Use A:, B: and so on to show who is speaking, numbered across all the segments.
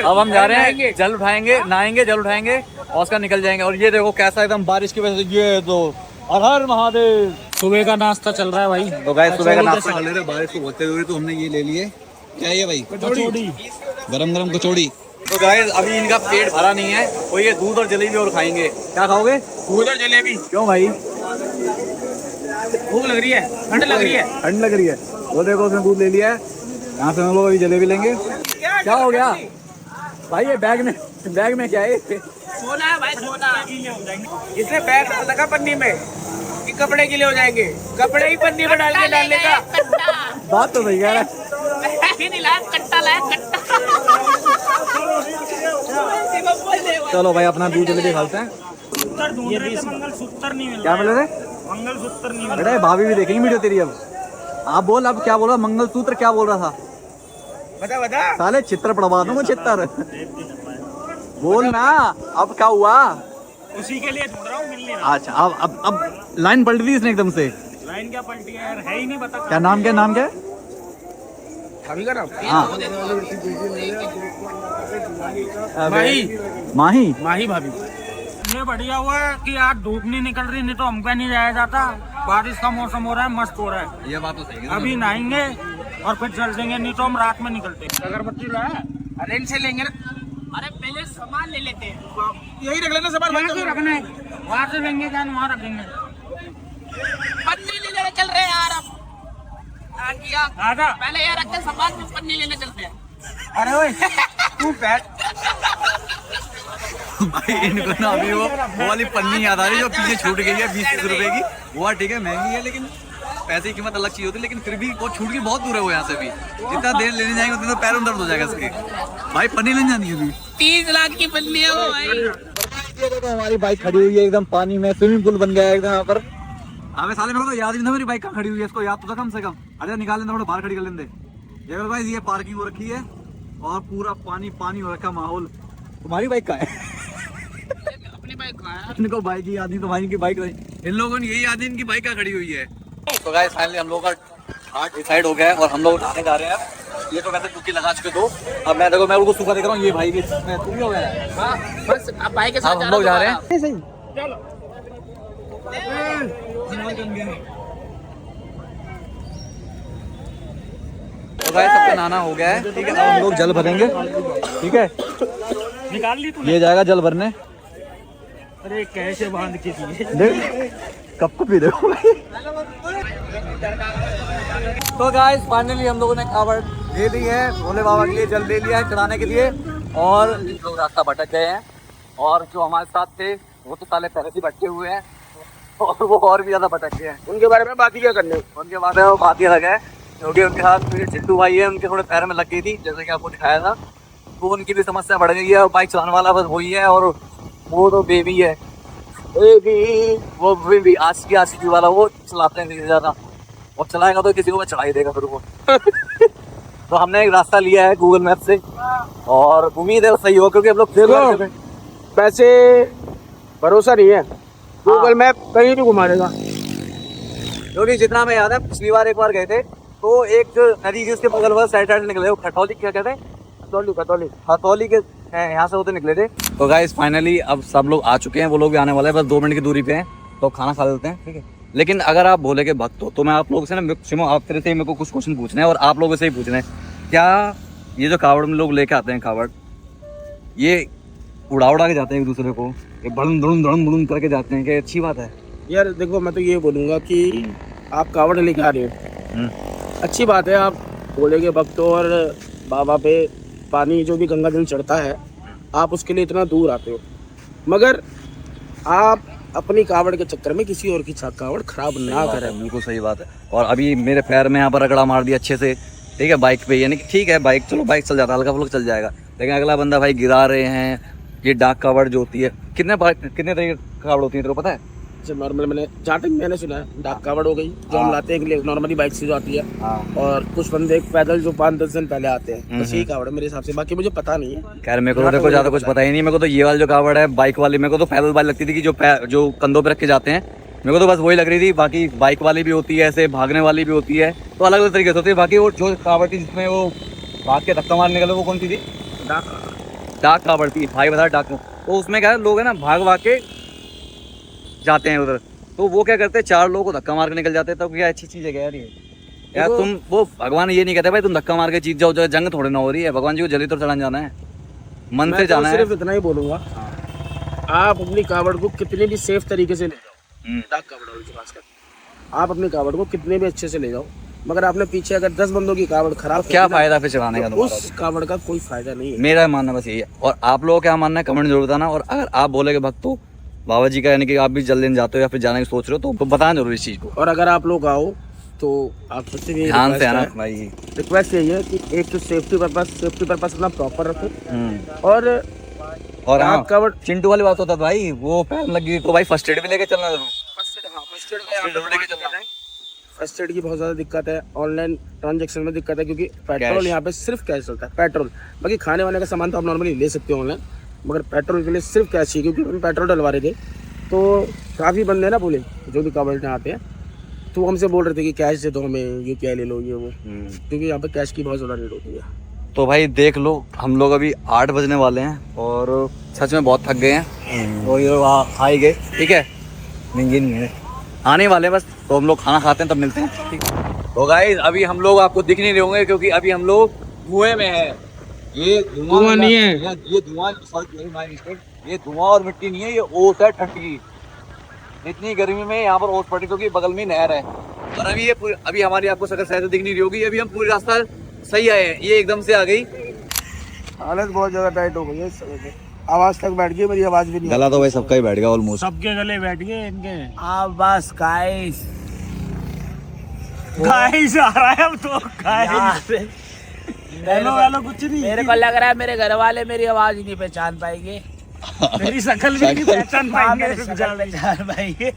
A: अब हम जा रहे हैं, जल उठाएंगे, नहाएंगे, जल उठाएंगे और उसका निकल जाएंगे। और ये देखो कैसा एकदम बारिश की वजह से ये तो हर हर महादेव।
B: सुबह का नाश्ता चल रहा है भाई।
A: तो गाइस सुबह का नाश्ता कर ले रहे, बारिश को होते हुए तो हमने ये ले लिए। क्या ये भाई?
B: कचौड़ी,
A: गरम गरम कचौड़ी। तो गाइस अभी इनका पेट भरा नहीं है, वो ये दूध और जलेबी और खाएंगे। क्या खाओगे?
B: दूध और जलेबी।
A: क्यों भाई?
B: भूख लग रही है, ठंड लग रही है।
A: ठंड लग रही है। वो देखो उसने दूध ले लिया है, यहाँ से हम लोग अभी जलेबी लेंगे। क्या हो गया भाई? ये बैग में क्या है?
B: सोना है भाई, सोना। इसने बैग लगा पन्नी में कि कपड़े गीले हो जाएंगे, कपड़े ही पन्नी में डाल के डालने का।
A: बात तो सही कह रहा है। चलो भाई अपना दूध जलेबी खाते हैं।
B: मंगलसूत्र नहीं मिल
A: क्या मिले थे?
B: मंगलसूत्र नहीं मिल
A: बेटा भाभी भी देखेंगी वीडियो तेरी। अब आप बोल, अब क्या बोल रहा? मंगलसूत्र क्या बोल रहा था?
B: बता
A: साले चित्र पढ़वा दूंगा, चित्र बोल ना। अब क्या हुआ?
B: उसी के लिए ढूंढ रहा हूँ, मिल नहीं रहा।
A: अच्छा अब लाइन पलट दी इसने एकदम से।
B: लाइन क्या पलटी है यार, है ही नहीं। बता
A: क्या नाम, क्या नाम, क्या?
B: भाभी का नाम?
A: हाँ माही
B: माही भाभी। ये बढ़िया हुआ है कि आज धूप नहीं निकल रही, नहीं तो हमका नहीं जाया जाता। बारिश का मौसम हो रहा है, मस्त हो रहा है।
A: ये बात तो सही है।
B: अभी नहाएंगे और फिर चल देंगे, नहीं तो हम रात में निकलते हैं। अगरबत्ती लाया? अरे इनसे लेंगे ना। अरे पहले सामान ले लेते हैं। यही रख लेना सामान। क्यों रखना है? वहाँ से लेंगे क्या, वहाँ रखेंगे।
C: पन्नी लेने चल रहे हैं यार। अब
B: आजा
C: पहले ये रखते सामान, फिर पन्नी लेने चलते हैं।
B: अरे ओए तू बैठ।
A: भाई इनको ना अभी वो वाली पन्नी याद आ रही है जो पीछे छूट गई है 20 रुपए की। वो ठीक है, महंगी है, लेकिन पैसे की कीमत अलग चीज होती है। लेकिन फिर भी वो छूट की बहुत दूर है वो यहाँ से भी। जितना देर लेने जाएंगे उतना तो पैरों में दर्द हो जाएगा इसके। भाई पन्नी लेने जानी है अभी।
C: 30 लाख की पन्नी है वो भाई।
A: ये देखो हमारी बाइक खड़ी हुई है एकदम पानी में, स्विमिंग पूल बन गया है एकदम यहाँ पर। हमें साले मेरे को तो याद ही नहीं था मेरी बाइक कहाँ खड़ी हुई है। इसको याद तो था कम से कम। अरे निकाल लेना, थोड़ा बाहर खड़ी कर लेंगे। ये भाई ये पार्किंग हो रखी है और पूरा पानी पानी हो रखा माहौल। तुम्हारी बाइक कहाँ है?
C: अपनी बाइक कहाँ है?
A: इनको बाइक ही याद नहीं, तुम्हारी की बाइक नहीं। इन लोगों ने यही याद नहीं इनकी बाइक कहाँ खड़ी हुई है। तो गाइस फाइनली हम लोग का घाट डिसाइड हो गया है और हम लोग नहाने जा रहे हैं। ये तो वैसे डुबकी लगा चुके दो। अब मैं देखो मैं उनको सूखा देख रहा हूँ। ये भाई भी तू भी हो गया है।
C: हाँ, बस अब बाइक के साथ
A: अब हम लोग जा रहे हैं। तो गाइस सबका नहाना हो गया है, ठीक है। अब हम लोग जल भरेंगे, ठीक है।
B: निकाल ली तू?
A: ये जाएगा जल भरने।
B: अरे कैसे बांध के दिए?
A: देख कब को पी देखो भाई। तो गाइस फाइनली हम लोगों ने कावड़ दे दी है भोले बाबा के लिए, जल दे लिया है चढ़ाने के लिए। और लोग रास्ता भटक गए हैं और जो हमारे साथ थे वो तो साले पहले से भटके हुए हैं और वो और भी ज्यादा भटक गए हैं।
B: उनके बारे में बात ही क्या करने?
A: उनके बारे में बात ही अलग है, क्योंकि उनके साथ मेरे चिट्टू भाई है, उनके थोड़े पैर में लग गई थी जैसे कि आपको दिखाया था। तो उनकी भी समस्या बढ़ गई है। बाइक चलाने वाला बस वही है और वो तो बेबी है। बेबी वो बेबी आशिकी वाला वो चलाते हैं ज्यादा, और चलाएगा तो किसी को चढ़ा ही देगा फिर वो। तो हमने एक रास्ता लिया है गूगल मैप से और उम्मीद है सही हो, क्योंकि हम लोग
B: देखो वैसे भरोसा नहीं है, गूगल मैप कहीं भी घुमा देगा।
A: क्योंकि जितना हमें याद है पिछली बार एक बार गए थे तो एक नदी जिसके बगल वाले साइड निकले, वो खटौली क्या कहते हैं, हथौली के यहाँ से होते निकले थे। तो गाइस फाइनली अब सब लोग आ चुके हैं, वो लोग भी आने वाले हैं, बस 2 मिनट की दूरी पे हैं। तो खाना खा लेते हैं, ठीक है। लेकिन अगर आप भोले के भक्त हो तो मैं आप लोगों से ना सिमो आप तेरे से मेरे को कुछ क्वेश्चन पूछने हैं और आप लोगों से ही पूछना है। क्या ये जो कावड़ में लोग लेके आते हैं कावड़, ये उड़ा के जाते हैं एक दूसरे को, ये बड़न करके जाते हैं, क्या अच्छी बात है?
B: यार देखो मैं तो ये बोलूँगा कि आप कावड़ लेके आ रहे हो, अच्छी बात है। आप भोले के भक्त हो और बाबा पे पानी जो भी गंगा जल चढ़ता है आप उसके लिए इतना दूर आते हो, मगर आप अपनी कावड़ के चक्कर में किसी और की कावड़ खराब ना करें।
A: बिल्कुल सही बात है। और अभी मेरे पैर में यहाँ पर रगड़ा मार दिया अच्छे से, ठीक है, बाइक पे। यानी कि ठीक है बाइक, चलो बाइक चल जाता है, हल्का फुल्का चल जाएगा। लेकिन अगला बंदा भाई गिरा रहे हैं। ये डाक कावड़ जो होती है, कितने तरह की कावड़ होती है तेरे को पता है?
B: नॉर्मल मैंने जहाँ तक मैंने सुना है डाक कावड़ हो गई जो हम लाते हैं नॉर्मली बाइक से जो आती है, और कुछ बंदे पैदल जो 5-10 दिन पहले आते हैं, बस यही कावड़ है मेरे हिसाब से, बाकी मुझे पता नहीं है।
A: खैर मेरे को तो देखो ज्यादा कुछ पता ही नहीं। मेरे को तो ये वाली जो कावड़ है बाइक वाली, मेरे को तो पैदल वाली लगती थी कि जो कंधों पे रख के जाते हैं, मेरे को तो बस वही लग रही थी। बाकी बाइक वाली भी होती है, ऐसे भागने वाली भी होती है, तो अलग अलग तरीके से होती है। बाकी वो जो कावड़ थी जिसमें वो भाग के धक्का मारने निकले वो कौन सी थी? डाक कावड़ थी भाई बता डाक, तो उसमें क्या है लोग है ना भाग भाग के जाते हैं उधर, तो वो क्या करते हैं 4 लोगों को धक्का मार के निकल जाते हैं। तो क्या अच्छी चीज़ है यार ये यार। तुम वो भगवान ये नहीं कहते भाई तुम धक्का मार के जीत जाओ, जो जंग थोड़ी ना हो रही है, भगवान जी को जल्दी तो चढ़ाने जाना है, मन से जाना है।
B: सिर्फ इतना ही बोलूंगा, आप अपनी कावड़ को कितने भी सेफ तरीके से ले जाओ, डाक कावड़ वालों के पास कर, आप अपनी कावड़ को कितने भी अच्छे से ले जाओ, मगर आपने पीछे अगर 10 बंदों की कावड़ खराब
A: क्या फायदा फिर चढ़ाने का,
B: तो उस कावड़ का कोई फायदा नहीं है।
A: मेरा मानना बस यही है। और आप लोगों क्या मानना है कमेंट जरूर बताना। और अगर आप बोले कि भक्त हो बाबा जी का, यानी कि आप भी जल्द दिन जाते हो या फिर जाने की सोच रहे हो, तो बताना जरूर इस चीज़ को।
B: और अगर आप लोग आओ तो आप सबसे भी
A: ध्यान से आना भाई,
B: रिक्वेस्ट यही है कि एक तो सेफ्टी पर्पस अपना प्रॉपर रखो। और
A: हाँ
B: कावड़
A: चिंटू वाली बात होता है भाई, वो पैर लगी तो भाई फर्स्ट एड भी लेके चलना जरूर।
B: फर्स्ट एड की बहुत ज़्यादा दिक्कत है, ऑनलाइन ट्रांजैक्शन में दिक्कत है, क्योंकि पेट्रोल यहाँ पे सिर्फ कैश चलता है, पेट्रोल। बाकी खाने वाने का सामान तो आप नॉर्मली ले सकते हो ऑनलाइन, मगर पेट्रोल के लिए सिर्फ कैश चाहिए। क्योंकि हम पेट्रोल डलवा रहे थे तो काफ़ी बंदे ना बोले जो भी कावड़ आते हैं, तो हमसे बोल रहे थे कि कैश दे दो हमें, ये क्या ले लो ये वो, क्योंकि यहाँ पे कैश की बहुत ज़्यादा नीड होती है।
A: तो भाई देख लो हम लोग अभी 8 बजने वाले हैं और सच में बहुत थक गए हैं, और ये आ ही गए, ठीक है नहीं नहीं है आने वाले हैं बस, तो हम लोग खाना खाते हैं तब मिलते हैं, ठीक है। तो गाइस अभी हम लोग आपको दिख नहीं रहे होंगे क्योंकि अभी हम लोग धुएं में है। ये धुआं नहीं है, ये धुआं, ये धुआं और मिट्टी नहीं है, ये ओस है ठंड की। इतनी गर्मी में यहाँ पर ओस पड़ी क्योंकि बगल में नहर है। और अभी ये अभी हमारी आपको शक्ल शायद दिख नहीं रही होगी, अभी हम पूरी रास्ता सही आए हैं, ये एकदम से आ गई,
B: हालत बहुत ज़्यादा टाइट हो गई है इस समय पे। आवाज़ तक बैठ गई, मेरी आवाज़ भी नहीं।
A: गला तो भाई सबका ही बैठ गया ऑलमोस्ट,
B: सबके गले बैठ गए इनके।
C: अब बस गाइस गाइस आ रहा है अब तो गाइस। हेलो हेलो कुछ नहीं, मेरे को लग रहा है मेरे घर वाले मेरी आवाज ही नहीं पहचान पाएंगे, मेरी शक्ल भी नहीं पहचान पाएंगे।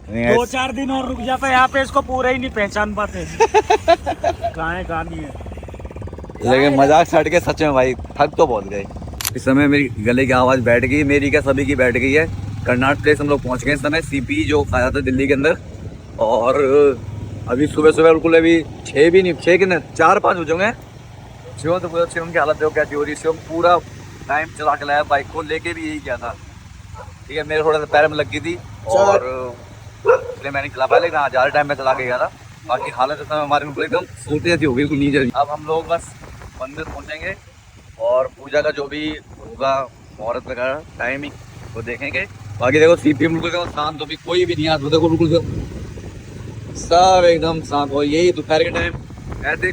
C: 2-4 दिन और रुक जाता यहाँ पे इसको पूरा ही नहीं पहचान पाते। कहाँ नहीं है,
A: लेकिन मजाक छाट के सच में भाई थक तो बहुत गए। इस समय मेरी गले की आवाज़ बैठ गई, मेरी क्या सभी की बैठ गई है। कर्नाटक प्लेस हम लोग पहुंच गए इस समय, सीपी जो खाया था दिल्ली के अंदर। और अभी सुबह बिल्कुल अभी 6 भी नहीं, 6 के 4-5 हो जाएंगे। शिवम तो पूरा, शिवम की हालत देखो कैसी हो रही है। शिवम पूरा टाइम चला के लाया, बाइक को लेके भी यही किया था, ठीक है। मेरे थोड़ा सा पैर में लग गई थी और इसलिए मैंने चला पाया, लेकिन ज़्यादा टाइम में चला के गया था। बाकी हालत इस समय हमारे बिल्कुल एकदम सोते जैसी हो गई, बिल्कुल नीचे। अब हम लोग बस मंदिर पहुँचेंगे और पूजा का जो भी होगा मुहूर्त वगैरह टाइमिंग वो देखेंगे। बाकी देखो सीपी बिल्कुल शांत, तो भी कोई भी नहीं आता, देखो बिल्कुल सब एकदम शांत हो। यही दोपहर के टाइम ऐसे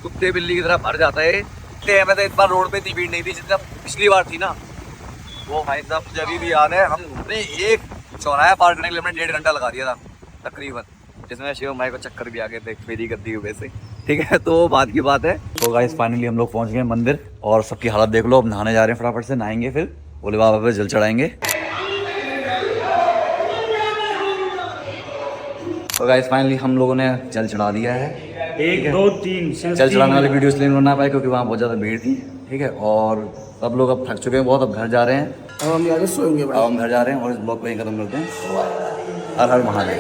A: कुत्ते बिल्ली की तरह भर जाता है। हमें तो इस बार रोड पे इतनी भीड़ नहीं थी जितना पिछली बार थी ना। वो भाई साहब जब भी याद है, हमने एक चौराहा पार करने के लिए हमने 1.5 घंटा लगा दिया था तकरीबन, जिसमें शिव भाई को चक्कर भी आ गए थे फेरी करती हुए से, ठीक है। तो बात की बात है। तो गाइस फाइनली हम लोग पहुंच गए मंदिर और सबकी हालत देख लो। अब नहाने जा रहे हैं, फटाफट से नहाएंगे, फिर भोले बाबा पे जल चढ़ाएंगे। तो गाइस फाइनली हम लोगों ने जल चढ़ा दिया है।
C: 1 2 3
A: जल चढ़ाने वाली वीडियो इसलिए नहीं बना पाए क्योंकि वहाँ बहुत ज़्यादा भीड़ थी, ठीक है। और सब लोग अब थक चुके हैं बहुत, अब घर जा रहे हैं।
B: अब हम जाके सोएंगे।
A: अब हम घर जा रहे हैं और इस ब्लॉग को यहीं खत्म करते हैं। हर हर महादेव।